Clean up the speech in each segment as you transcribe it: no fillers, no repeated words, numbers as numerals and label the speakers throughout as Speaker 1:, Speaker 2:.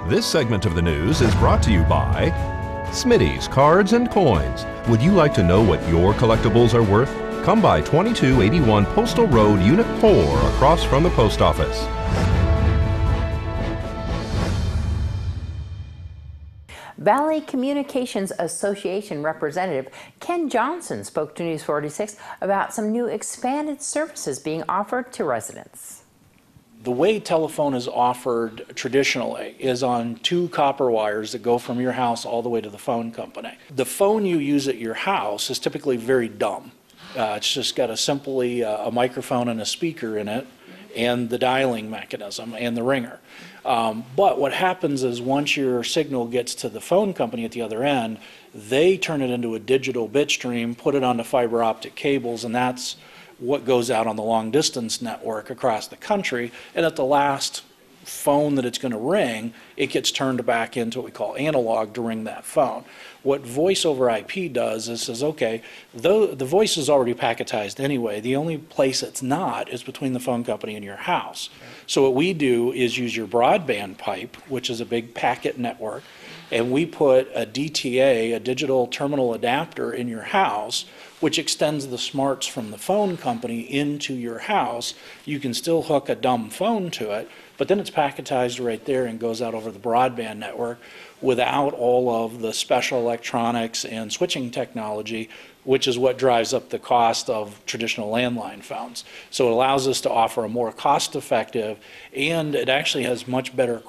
Speaker 1: This segment of the news is brought to you by Smitty's Cards and Coins. Would you like to know what your collectibles are worth? Come by 2281 Postal Road, Unit 4, across from the post office.
Speaker 2: Valley Communications Association Representative Ken Johnson spoke to News 46 about some new expanded services being offered to residents.
Speaker 3: The way telephone is offered traditionally is on 2 copper wires that go from your house all the way to the phone company. The phone you use at your house is typically very dumb. It's just got a microphone and a speaker in it, and the dialing mechanism and the ringer. But what happens is once your signal gets to the phone company at the other end, they turn it into a digital bit stream, put it onto fiber optic cables, and that's what goes out on the long distance network across the country. And at the last phone that it's going to ring, it gets turned back into what we call analog to ring that phone. What voice over IP does is says, okay, though the voice is already packetized anyway, the only place it's not is between the phone company and your house. So what we do is use your broadband pipe, which is a big packet network, and we put a DTA, a digital terminal adapter, in your house, which extends the smarts from the phone company into your house. You can still hook a dumb phone to it, but then it's packetized right there and goes out over the broadband network without all of the special electronics and switching technology, which is what drives up the cost of traditional landline phones. So it allows us to offer a more cost-effective, and it actually has much better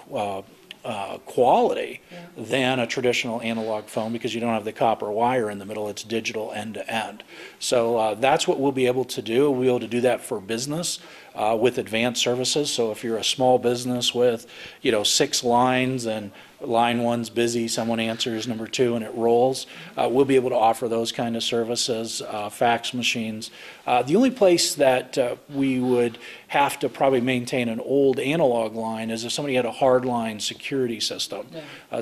Speaker 3: quality than a traditional analog phone, because you don't have the copper wire in the middle. It's digital end to end. So that's what we'll be able to do. We'll be able to do that for business with advanced services. So if you're a small business with 6 lines and line 1's busy, someone answers number 2 and it rolls, we'll be able to offer those kind of services, fax machines. The only place that we would have to probably maintain an old analog line is if somebody had a hard line security system.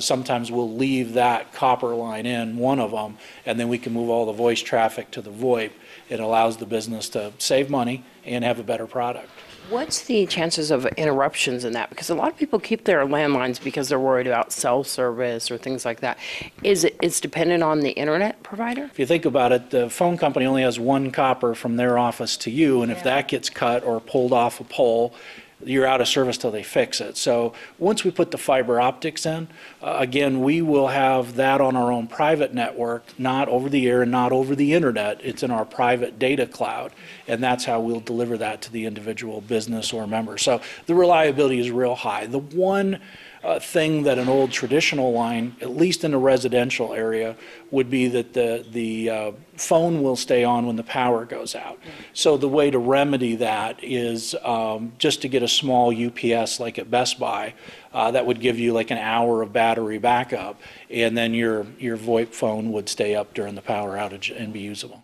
Speaker 3: Sometimes we'll leave that copper line in, one of them, and then we can move all the voice traffic to the VoIP. It allows the business to save money and have a better product.
Speaker 4: What's the chances of interruptions in that? Because a lot of people keep their landlines because they're worried about cell service or things like that. It's dependent on the internet provider?
Speaker 3: If you think about it, the phone company only has 1 copper from their office to you, and if that gets cut or pulled off a pole, you're out of service till they fix it. So once we put the fiber optics in, again, we will have that on our own private network, not over the air and not over the internet. It's in our private data cloud, and that's how we'll deliver that to the individual business or member. So the reliability is real high. The one thing that an old traditional line, at least in a residential area, would be that the phone will stay on when the power goes out. So the way to remedy that is just to get a small UPS like at Best Buy that would give you like an hour of battery backup, and then your VoIP phone would stay up during the power outage and be usable.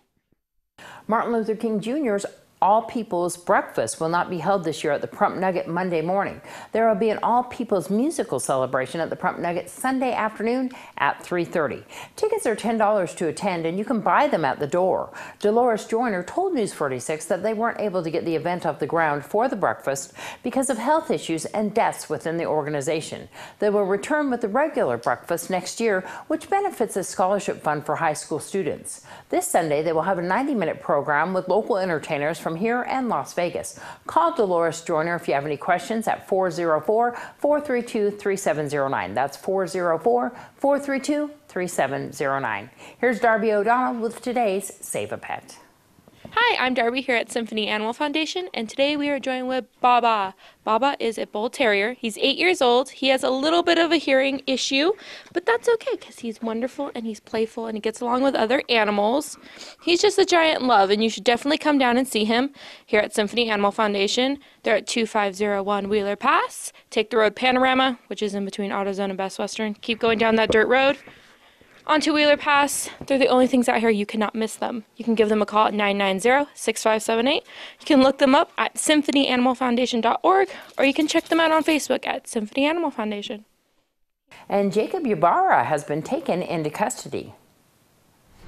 Speaker 2: Martin Luther King Jr.'s All People's Breakfast will not be held this year at the Prump Nugget Monday morning. There will be an All People's musical celebration at the Prump Nugget Sunday afternoon at 3:30. Tickets are $10 to attend, and you can buy them at the door. Dolores Joyner told News 46 that they weren't able to get the event off the ground for the breakfast because of health issues and deaths within the organization. They will return with the regular breakfast next year, which benefits a scholarship fund for high school students. This Sunday, they will have a 90-minute program with local entertainers from here and Las Vegas. Call Dolores Joyner if you have any questions at 404-432-3709. That's 404-432-3709. Here's Darby O'Donnell with today's Save a Pet.
Speaker 5: Hi, I'm Darby here at Symphony Animal Foundation, and today we are joined with Baba. Baba is a bull terrier. He's 8 years old. He has a little bit of a hearing issue, but that's okay because he's wonderful and he's playful and he gets along with other animals. He's just a giant love, and you should definitely come down and see him here at Symphony Animal Foundation. They're at 2501 Wheeler Pass. Take the road Panorama, which is in between AutoZone and Best Western. Keep going down that dirt road onto Wheeler Pass. They're the only things out here. You cannot miss them. You can give them a call at 990-6578. You can look them up at symphonyanimalfoundation.org, or you can check them out on Facebook at Symphony Animal Foundation.
Speaker 2: And Jacob Ybarra has been taken into custody.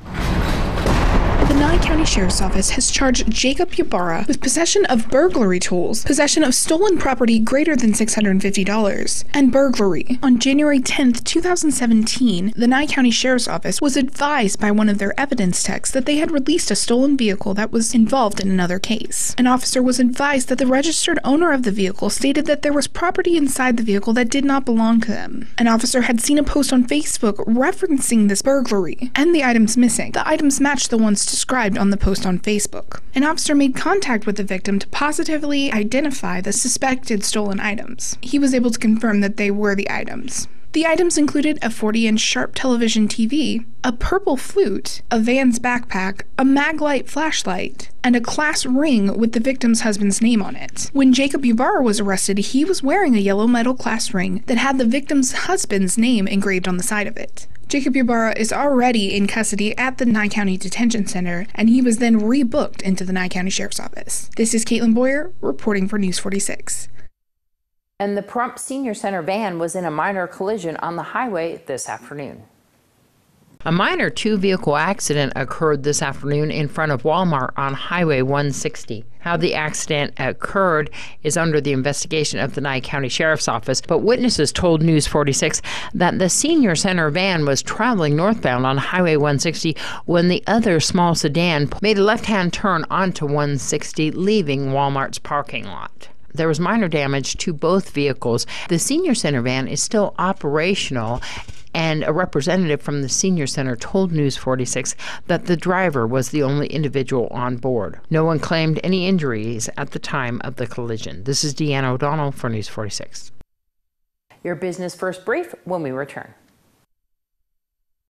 Speaker 6: The Nye County Sheriff's Office has charged Jacob Ybarra with possession of burglary tools, possession of stolen property greater than $650, and burglary. On January 10, 2017, the Nye County Sheriff's Office was advised by one of their evidence techs that they had released a stolen vehicle that was involved in another case. An officer was advised that the registered owner of the vehicle stated that there was property inside the vehicle that did not belong to them. An officer had seen a post on Facebook referencing this burglary and the items missing. The items matched the ones described on the post on Facebook. An officer made contact with the victim to positively identify the suspected stolen items. He was able to confirm that they were the items. The items included a 40-inch Sharp television TV, a purple flute, a Vans backpack, a Maglite flashlight, and a class ring with the victim's husband's name on it. When Jacob Ybarra was arrested, he was wearing a yellow metal class ring that had the victim's husband's name engraved on the side of it. Jacob Ybarra is already in custody at the Nye County Detention Center, and he was then rebooked into the Nye County Sheriff's Office. This is Caitlin Boyer reporting for News 46.
Speaker 2: And the Pahrump Senior Center van was in a minor collision on the highway this afternoon. A minor two-vehicle accident occurred this afternoon in front of Walmart on Highway 160. How the accident occurred is under the investigation of the Nye County Sheriff's Office, but witnesses told News 46 that the Senior Center van was traveling northbound on Highway 160 when the other small sedan made a left-hand turn onto 160, leaving Walmart's parking lot. There was minor damage to both vehicles. The Senior Center van is still operational, and a representative from the Senior Center told News 46 that the driver was the only individual on board. No one claimed any injuries at the time of the collision. This is Deanna O'Donnell for News 46. Your Business First Brief when we return.